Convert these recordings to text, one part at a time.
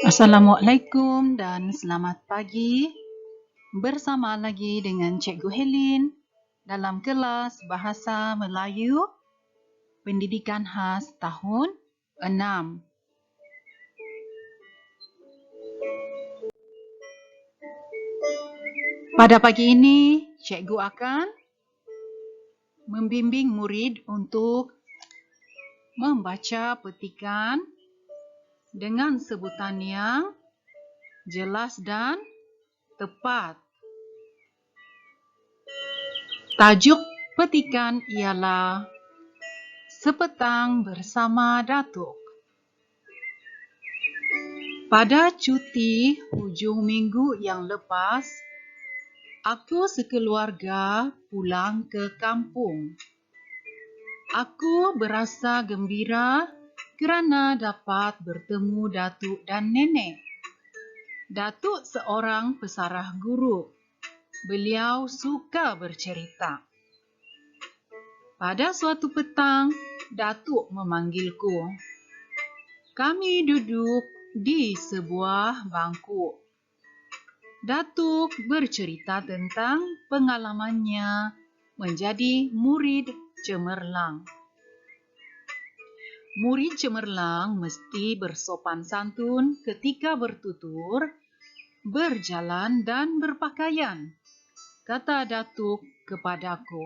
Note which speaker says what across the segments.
Speaker 1: Assalamualaikum dan selamat pagi. Bersama lagi dengan Cikgu Helin dalam kelas Bahasa Melayu Pendidikan Khas tahun 6. Pada pagi ini, Cikgu akan membimbing murid untuk membaca petikan dengan sebutan yang jelas dan tepat. Tajuk petikan ialah Sepetang Bersama Datuk. Pada cuti hujung minggu yang lepas, aku sekeluarga pulang ke kampung. Aku berasa gembira kerana dapat bertemu datuk dan nenek. Datuk seorang pesarah guru. Beliau suka bercerita. Pada suatu petang, datuk memanggilku. Kami duduk di sebuah bangku. Datuk bercerita tentang pengalamannya menjadi murid cemerlang. Murid cemerlang mesti bersopan santun ketika bertutur, berjalan dan berpakaian, kata datuk kepadaku.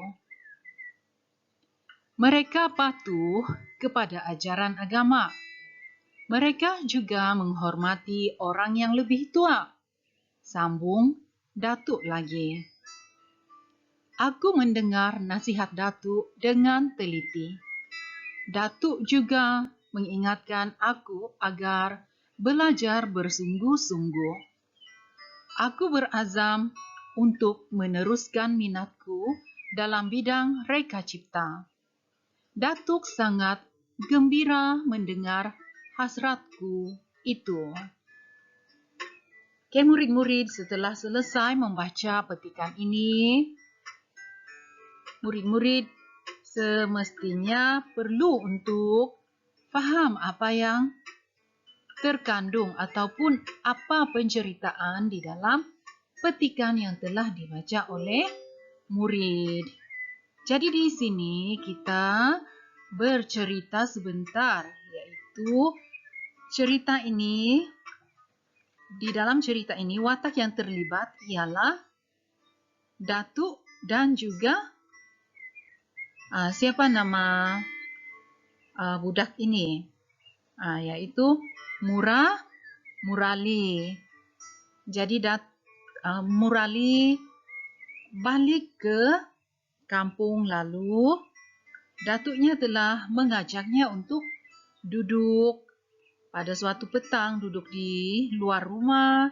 Speaker 1: Mereka patuh kepada ajaran agama. Mereka juga menghormati orang yang lebih tua. Sambung datuk lagi. Aku mendengar nasihat datuk dengan teliti. Datuk juga mengingatkan aku agar belajar bersungguh-sungguh. Aku berazam untuk meneruskan minatku dalam bidang reka cipta. Datuk sangat gembira mendengar hasratku itu. Okey, murid-murid, setelah selesai membaca petikan ini, murid-murid semestinya perlu untuk faham apa yang terkandung ataupun apa penceritaan di dalam petikan yang telah dibaca oleh murid. Jadi di sini kita bercerita sebentar, iaitu di dalam cerita ini watak yang terlibat ialah datuk dan juga siapa nama budak ini, iaitu Murali. Jadi Murali balik ke kampung, lalu datuknya telah mengajaknya untuk duduk pada suatu petang, duduk di luar rumah,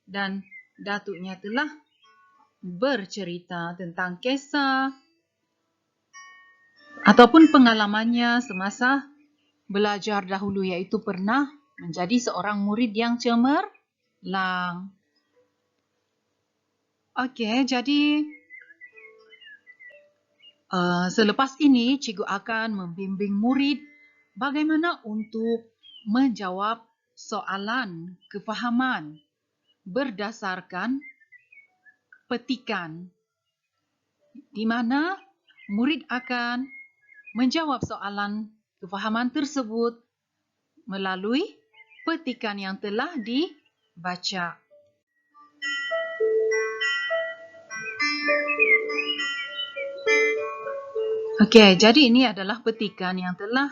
Speaker 1: dan datuknya telah bercerita tentang kisah ataupun pengalamannya semasa belajar dahulu, iaitu pernah menjadi seorang murid yang cemerlang. Okey, jadi selepas ini cikgu akan membimbing murid bagaimana untuk menjawab soalan kefahaman berdasarkan petikan, di mana murid akan menjawab soalan kefahaman tersebut melalui petikan yang telah dibaca. Okey, jadi ini adalah petikan yang telah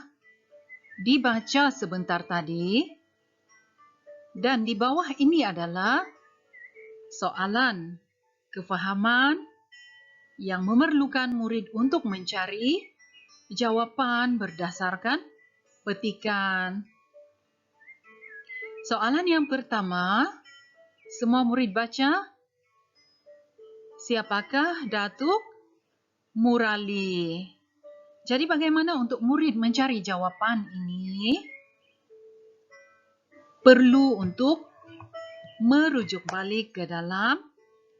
Speaker 1: dibaca sebentar tadi, dan di bawah ini adalah soalan kefahaman yang memerlukan murid untuk mencari jawapan berdasarkan petikan. Soalan yang pertama, semua murid baca. Siapakah Datuk Murali? Jadi bagaimana untuk murid mencari jawapan ini? Perlu untuk merujuk balik ke dalam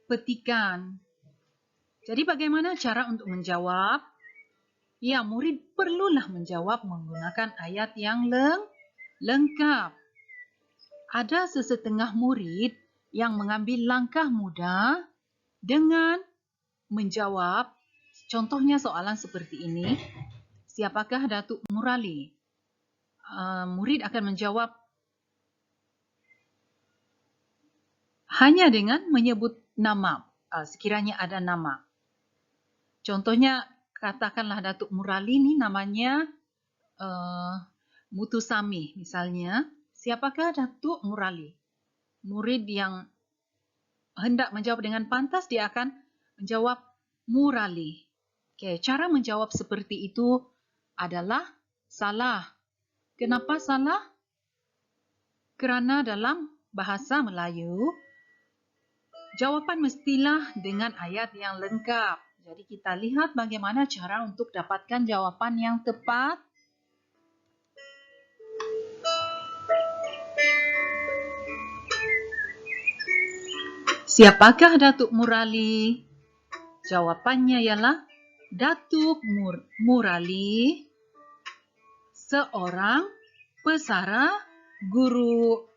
Speaker 1: petikan. Jadi bagaimana cara untuk menjawab? Ya, murid perlulah menjawab menggunakan ayat yang lengkap. ada sesetengah murid yang mengambil langkah mudah dengan menjawab, contohnya soalan seperti ini, siapakah Datuk Murali? Murid akan menjawab hanya dengan menyebut nama, sekiranya ada nama. Contohnya, katakanlah Datuk Murali ni namanya Mutusami misalnya. Siapakah Datuk Murali? Murid yang hendak menjawab dengan pantas, dia akan menjawab Murali. Okay, cara menjawab seperti itu adalah salah. Kenapa salah? Kerana dalam bahasa Melayu, jawapan mestilah dengan ayat yang lengkap. Jadi kita lihat bagaimana cara untuk dapatkan jawapan yang tepat. Siapakah Datuk Murali? Jawapannya ialah Datuk Murali seorang pesara guru.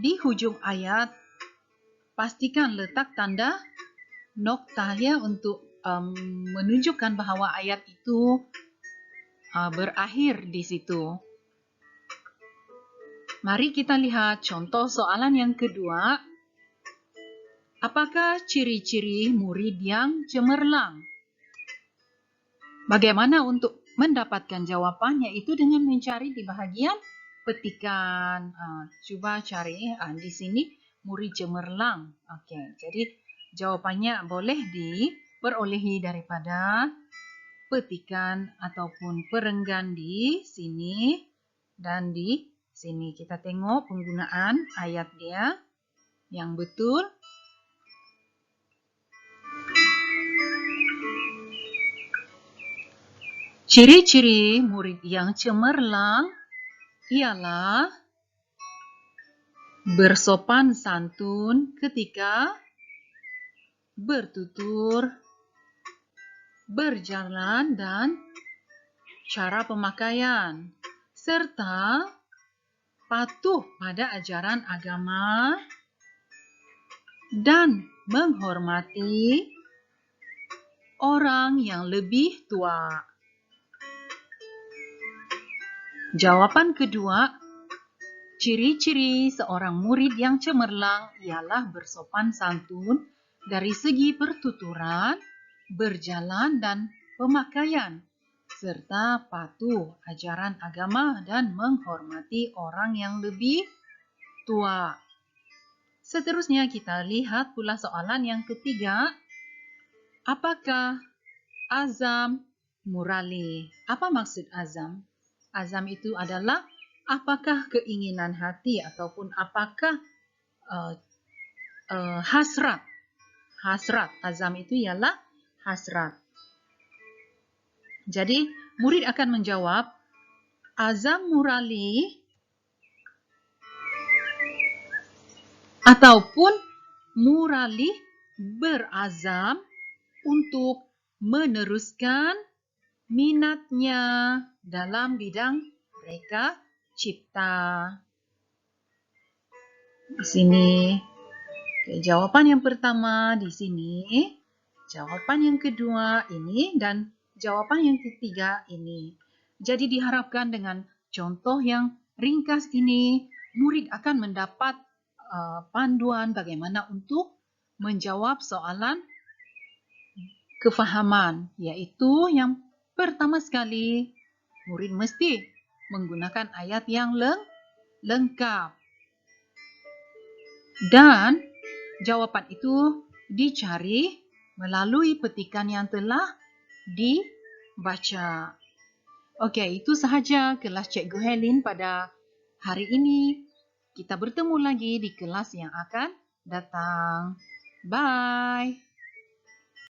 Speaker 1: Di hujung ayat, pastikan letak tanda noktah ya untuk menunjukkan bahawa ayat itu berakhir di situ. Mari kita lihat contoh soalan yang kedua. Apakah ciri-ciri murid yang cemerlang? Bagaimana untuk mendapatkan jawapan? Yaitu dengan mencari di bahagian petikan. Cuba cari di sini murid cemerlang. Okey, jadi jawapannya boleh diperolehi daripada petikan ataupun perenggan di sini dan di sini. Kita tengok penggunaan ayat dia yang betul. Ciri-ciri murid yang cemerlang ialah bersopan santun ketika bertutur, berjalan dan cara pemakaian, serta patuh pada ajaran agama dan menghormati orang yang lebih tua. Jawapan kedua, ciri-ciri seorang murid yang cemerlang ialah bersopan santun dari segi pertuturan, berjalan dan pemakaian, serta patuh ajaran agama dan menghormati orang yang lebih tua. Seterusnya kita lihat pula soalan yang ketiga. Apakah azam Murali? Apa maksud azam? Azam itu adalah apakah keinginan hati ataupun apakah hasrat. Hasrat. Azam itu ialah hasrat. Jadi murid akan menjawab, azam Murali ataupun Murali berazam untuk meneruskan minatnya dalam bidang reka cipta. Di sini, jawapan yang pertama di sini, jawapan yang kedua ini dan jawapan yang ketiga ini. Jadi diharapkan dengan contoh yang ringkas ini, murid akan mendapat panduan bagaimana untuk menjawab soalan kefahaman, iaitu yang pertama sekali, murid mesti menggunakan ayat yang lengkap. Dan jawapan itu dicari melalui petikan yang telah dibaca. Okey, itu sahaja kelas Cikgu Helin pada hari ini. Kita bertemu lagi di kelas yang akan datang. Bye.